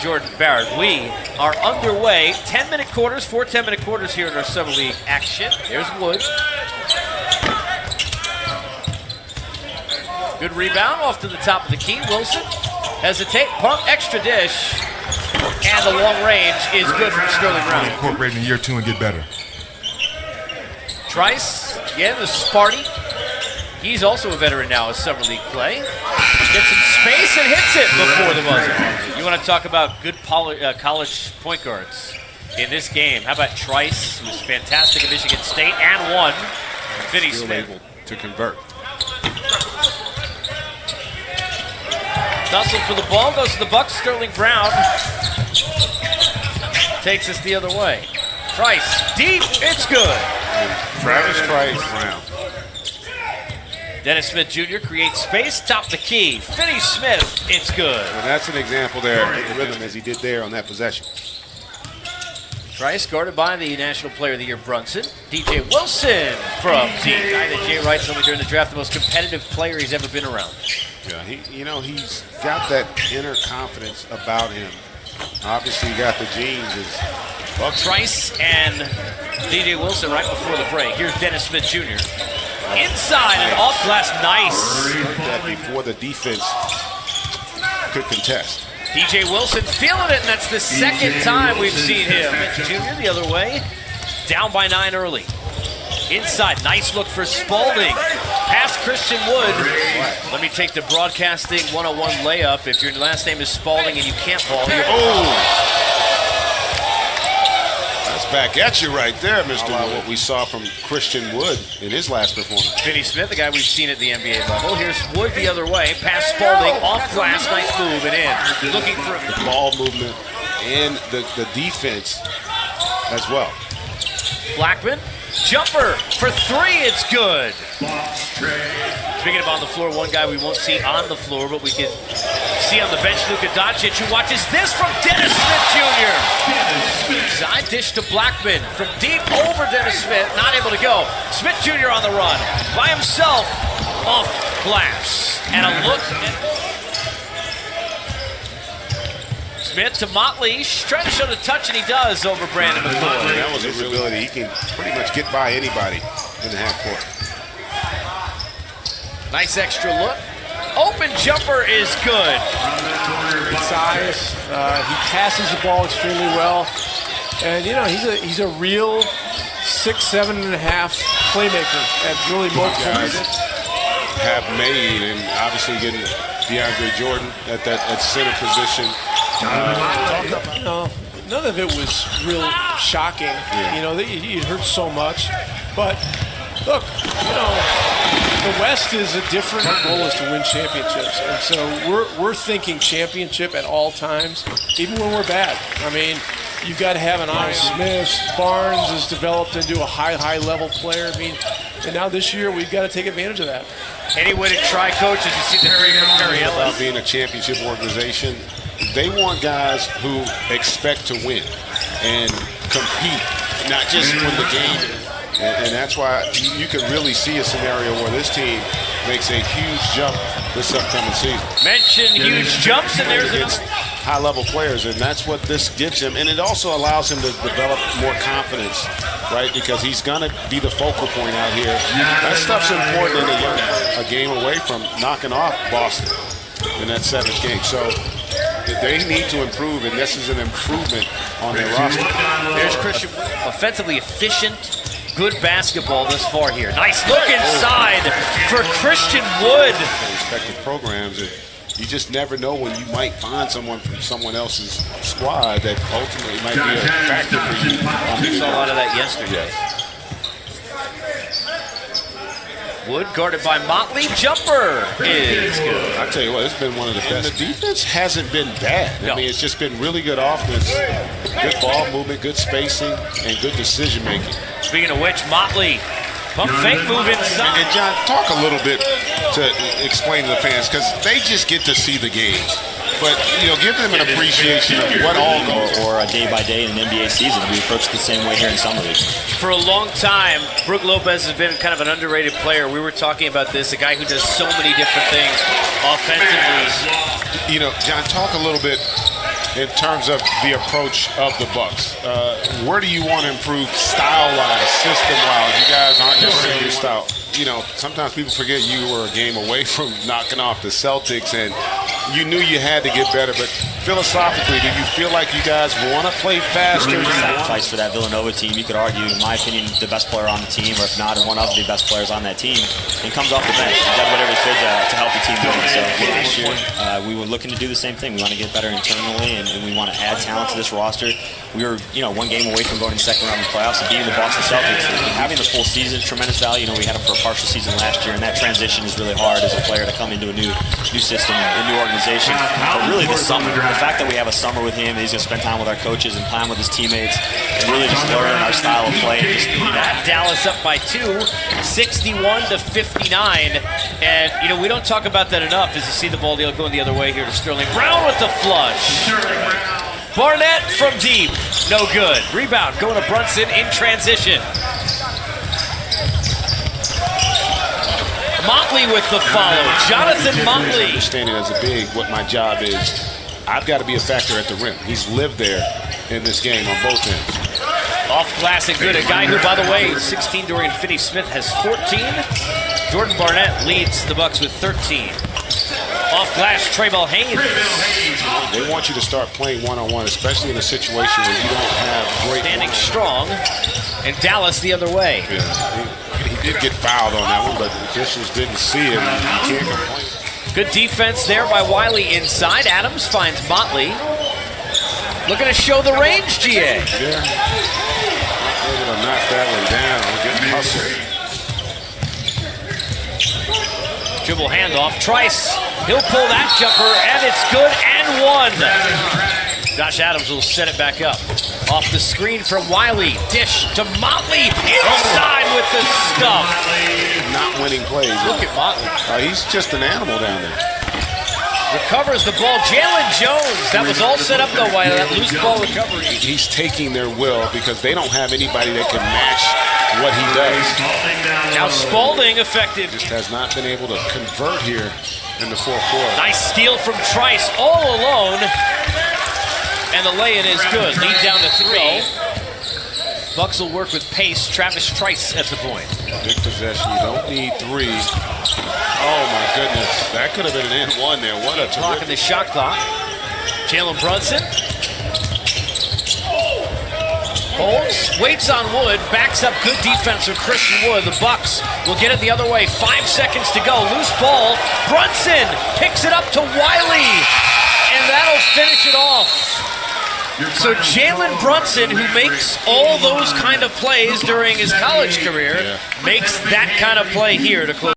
Jordan Barrett. We are underway. 10-minute quarters, 4 10-minute quarters here in our Summer League action. There's Wood. Good rebound off to the top of the key. Wilson hesitate, pump, extra dish. And the long range is good from Sterling Brown. Incorporate in year 2 and get better. Trice, again, the Sparty. He's also a veteran now in Summer League play. Gets some space and hits it before the buzzer. You want to talk about good college point guards in this game. How about Trice, who was fantastic at Michigan State and won. Finney Smith. Able to convert. Tussle for the ball, goes to the Bucks. Sterling Brown takes us the other way. Trice, deep, it's good. Travis Trice Brown. Dennis Smith Jr. creates space, top the key. Finney Smith, it's good. And that's an example there in the rhythm as he did there on that possession. Trice guarded by the National Player of the Year Brunson. DJ Wilson from deep. Guy that Jay Wright told me during the draft, the most competitive player he's ever been around. Yeah, he's got that inner confidence about him. Obviously, he got the genes. Trice and DJ Wilson right before the break. Here's Dennis Smith Jr. Inside and off glass, nice. That before the defense could contest. DJ Wilson feeling it, and that's the second time we've seen him. Jr. the other way, down by 9 early. Inside, nice look for Spalding. Past Christian Wood. Let me take the broadcasting 101 layup. If your last name is Spalding and you can't ball, you're That's back at you right there, Mr. What we saw from Christian Wood in his last performance. Finney Smith, the guy we've seen at the NBA level. Here's Wood the other way. Past Spalding, off glass, nice move and in. Looking for the ball movement and the defense as well. Blackman, jumper for 3, it's good. Speaking of on the floor, one guy we won't see on the floor, but we can see on the bench, Luka Doncic, who watches this from Dennis Smith Jr. Side dish to Blackman from deep over Dennis Smith, not able to go. Smith Jr. on the run, by himself, off glass. And a look at Smith to Motley, trying to show the touch, and he does over Brandon McCoy. That was his ability. He can pretty much get by anybody in the half court. Nice extra look. Open jumper is good. Good size. He passes the ball extremely well. And, he's a real 6'7.5" playmaker at really multiple positions. Have made, and obviously getting DeAndre Jordan at that center position. None of it was real shocking. Yeah. It hurt so much. But look, the West is a different goal is to win championships, and so we're thinking championship at all times, even when we're bad. I mean, you've got to have an Ira Smith. Barnes has developed into a high level player. I mean, and now this year we've got to take advantage of that. Any way to try, coach, as you see the Curry about being a championship organization, they want guys who expect to win and compete, not just win the game. And that's why you can really see a scenario where this team makes a huge jump this upcoming season. Mention huge jumps, and there's another. High-level players, and that's what this gives him. And it also allows him to develop more confidence, right? Because he's going to be the focal point out here. That stuff's important in a game away from knocking off Boston in that 7th game. So they need to improve, and this is an improvement on their roster. There's Christian, offensively efficient, good basketball thus far here. Nice look inside for Christian Wood. Respective programs, you just never know when you might find someone from someone else's squad that ultimately might be a factor for you. We saw a lot of that yesterday. Wood guarded by Motley. Jumper is good. I tell you what, it's been one of the best. And the defense hasn't been bad. I mean, it's just been really good offense, good ball movement, good spacing, and good decision making. Speaking of which, Motley, pump fake move inside. And John, talk a little bit to explain to the fans, because they just get to see the games. But, give them an appreciation of what all goes. Or a day-by-day in an NBA season. We approach it the same way here in Summer League. For a long time, Brook Lopez has been kind of an underrated player. We were talking about this, a guy who does so many different things offensively. John, talk a little bit in terms of the approach of the Bucks? Where do you want to improve style-wise, system-wise? You guys aren't necessarily your style. You know, sometimes people forget you were a game away from knocking off the Celtics, and you knew you had to get better. But philosophically, do you feel like you guys want to play faster? Sacrifice for that Villanova team. You could argue, in my opinion, the best player on the team, or if not, one of the best players on that team, and comes off the bench. He does whatever he could to help the team win. So this year, we were looking to do the same thing. We want to get better internally, and we want to add talent to this roster. We were, one game away from going to the second round of the playoffs and beating the Boston Celtics. And having the full season, tremendous value. We had him for a partial season last year, and that transition is really hard as a player to come into a new system, a new organization. But really, the summer, the fact that we have a summer with him, he's going to spend time with our coaches and time with his teammates, and really just learn our style of play. And just that. Dallas up by 2, 61-59, and we don't talk about that enough. As you see the ball deal going the other way here to Sterling Brown with the flush. Barnett from deep, no good. Rebound going to Brunson in transition. Motley with the follow. Jonathan Motley. Understanding as a big what my job is, I've got to be a factor at the rim. He's lived there in this game on both ends. Off glass and good. A guy who, by the way, 16, Dorian Finney-Smith has 14. Jordan Barnett leads the Bucks with 13. Off glass, Traybell Haynes. They want you to start playing one-on-one, especially in a situation where you don't have great standing strong, and Dallas the other way. Yeah, he did get fouled on that one, but the officials didn't see it. You can't complain. Good defense there by Wiley inside. Adams finds Motley. Looking to show the range, GA. Yeah. Able to knock that one down. Get hustle. Dribble handoff. Trice. He'll pull that jumper, and it's good and one. Josh Adams will set it back up. Off the screen from Wiley. Dish to Motley. Inside with the stuff. Not winning plays. Look at Motley. He's just an animal down there. Recovers the ball. Jalen Jones. That was all set up, though, by that loose ball recovery. He's taking their will because they don't have anybody that can match what he does. Now Spalding effective. Just has not been able to convert here in the fourth quarter. Nice steal from Trice all alone. And the lay-in is good. Lead down to 3. Bucks will work with pace. Travis Trice at the point. Big possession. You don't need 3. Oh, my goodness. That could have been an and one there. What a terrific. Rocking the shot clock. Jalen Brunson. Holds, waits on Wood, backs up good defense from Christian Wood. The Bucks will get it the other way. 5 seconds to go. Loose ball. Brunson picks it up to Wiley. And that'll finish it off. So Jalen Brunson, who makes all those kind of plays during his college career, makes that kind of play here to close.